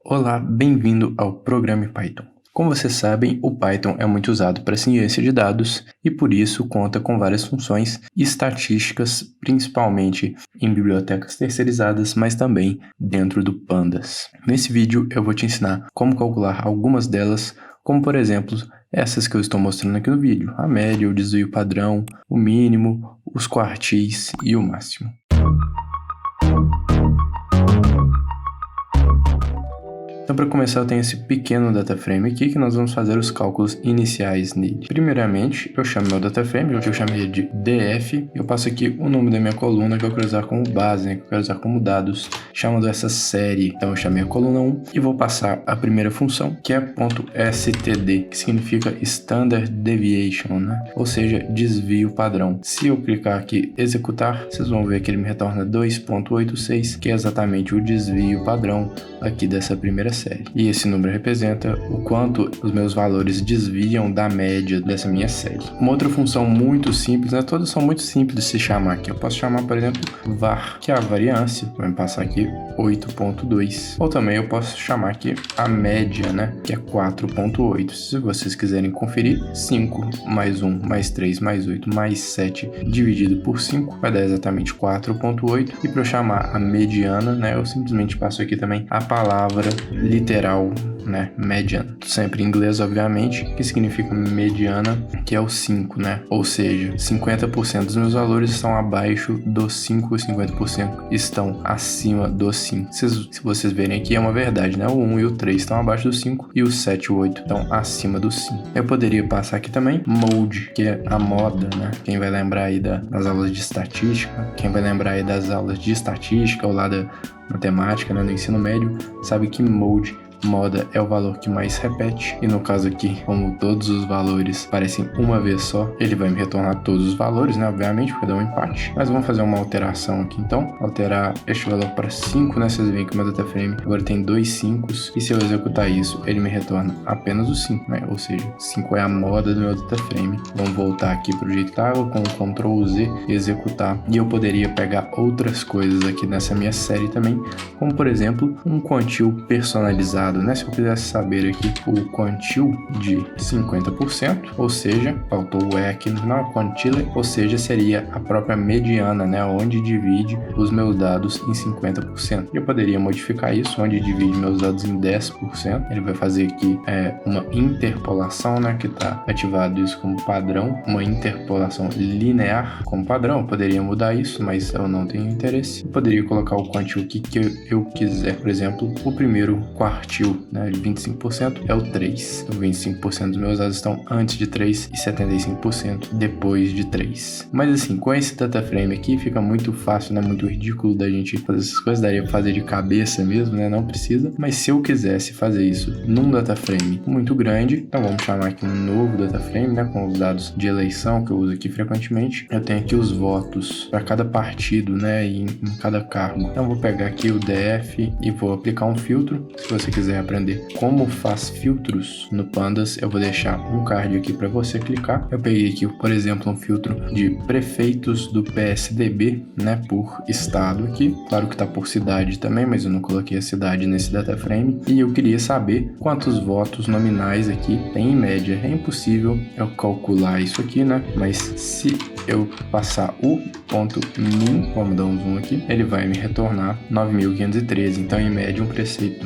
Olá, bem-vindo ao Programa Python. Como vocês sabem, o Python é muito usado para ciência de dados e por isso conta com várias funções estatísticas, principalmente em bibliotecas terceirizadas, mas também dentro do Pandas. Nesse vídeo eu vou te ensinar como calcular algumas delas, como por exemplo essas que eu estou mostrando aqui no vídeo: a média, o desvio padrão, o mínimo, os quartis e o máximo. Então, para começar, eu tenho esse pequeno dataframe aqui que nós vamos fazer os cálculos iniciais nele. Primeiramente, eu chamo meu dataframe, que eu chamei de df, eu passo aqui o nome da minha coluna que eu quero usar como base, que eu quero usar como dados, chamando essa série. Então, eu chamei a coluna 1 e vou passar a primeira função, que é .std, que significa Standard Deviation, ou seja, desvio padrão. Se eu clicar aqui executar, vocês vão ver que ele me retorna 2.86, que é exatamente o desvio padrão aqui dessa primeira série. E esse número representa o quanto os meus valores desviam da média dessa minha série. Uma outra função muito simples, todas são muito simples de se chamar aqui. Eu posso chamar, por exemplo, var, que é a variância, vai me passar aqui 8.2. Ou também eu posso chamar aqui a média, que é 4.8. Se vocês quiserem conferir, 5 mais 1 mais 3 mais 8 mais 7 dividido por 5 vai dar exatamente 4.8. E para eu chamar a mediana, eu simplesmente passo aqui também a palavra literal, median, sempre em inglês, obviamente, que significa mediana, que é o 5, ou seja, 50% dos meus valores estão abaixo do 5 e 50% estão acima do 5. Se vocês verem aqui, é uma verdade, o 1 e o 3 estão abaixo do 5 e o 7 e o 8 estão acima do 5. Eu poderia passar aqui também mode, que é a moda, quem vai lembrar aí das aulas de estatística, quem vai lembrar aí das aulas de estatística ou lá da matemática, no ensino médio, sabe que moda é o valor que mais repete, e no caso aqui, como todos os valores parecem uma vez só, ele vai me retornar todos os valores, obviamente, porque dá um empate. Mas vamos fazer uma alteração aqui, então, alterar este valor para 5, vocês veem que o meu dataframe agora tem 2 5, e se eu executar isso, ele me retorna apenas o 5, ou seja, 5 é a moda do meu dataframe. Vamos voltar aqui para o jeito que estava, com o Ctrl Z, executar, e eu poderia pegar outras coisas aqui nessa minha série também, como por exemplo, um quantil personalizado. Se eu quisesse saber aqui o quantil de 50%, ou seja, faltou o E aqui no final, quantile, ou seja, seria a própria mediana, onde divide os meus dados em 50%. Eu poderia modificar isso, onde divide meus dados em 10%. Ele vai fazer aqui uma interpolação, que está ativado isso como padrão, uma interpolação linear como padrão. Eu poderia mudar isso, mas eu não tenho interesse. Eu poderia colocar o quantil que eu quiser, por exemplo, o primeiro quartil, 25% é o 3. Então 25% dos meus dados estão antes de 3 e 75% depois de 3. Mas assim, com esse dataframe aqui fica muito fácil, muito ridículo da gente fazer essas coisas, daria pra fazer de cabeça mesmo, não precisa. Mas se eu quisesse fazer isso num dataframe muito grande, então vamos chamar aqui um novo dataframe, com os dados de eleição que eu uso aqui frequentemente. Eu tenho aqui os votos para cada partido, e em cada cargo. Então eu vou pegar aqui o df e vou aplicar um filtro. Se você quiser aprender como faz filtros no Pandas, eu vou deixar um card aqui para você clicar. Eu peguei aqui, por exemplo, um filtro de prefeitos do PSDB, por estado aqui. Claro que tá por cidade também, mas eu não coloquei a cidade nesse dataframe. E eu queria saber quantos votos nominais aqui tem em média. É impossível eu calcular isso aqui, mas se eu passar o ponto min, vamos dar um zoom aqui, ele vai me retornar 9.513. Então, em média, um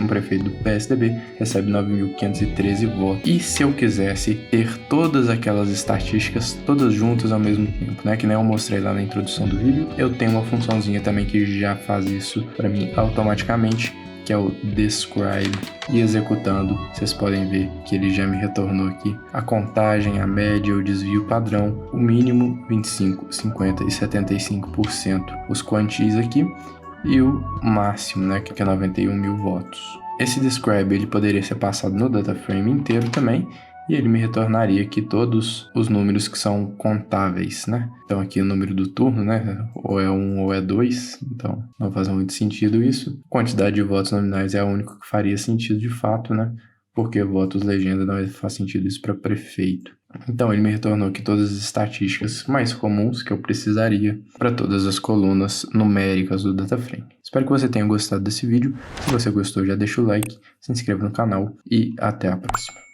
prefeito do PSDB recebe 9.513 votos. E se eu quisesse ter todas aquelas estatísticas todas juntas ao mesmo tempo, que nem eu mostrei lá na introdução do vídeo, eu tenho uma funçãozinha também que já faz isso para mim automaticamente, que é o describe, e executando, vocês podem ver que ele já me retornou aqui a contagem, a média, o desvio padrão, o mínimo 25, 50 e 75%, os quantis aqui, e o máximo, que é 91 mil votos. Esse describe ele poderia ser passado no dataframe inteiro também, e ele me retornaria aqui todos os números que são contáveis, Então aqui o número do turno, ou é 1 ou é 2, então não faz muito sentido isso. Quantidade de votos nominais é a única que faria sentido de fato, porque votos legenda não faz sentido isso para prefeito. Então ele me retornou aqui todas as estatísticas mais comuns que eu precisaria para todas as colunas numéricas do dataframe. Espero que você tenha gostado desse vídeo. Se você gostou, já deixa o like, se inscreva no canal e até a próxima.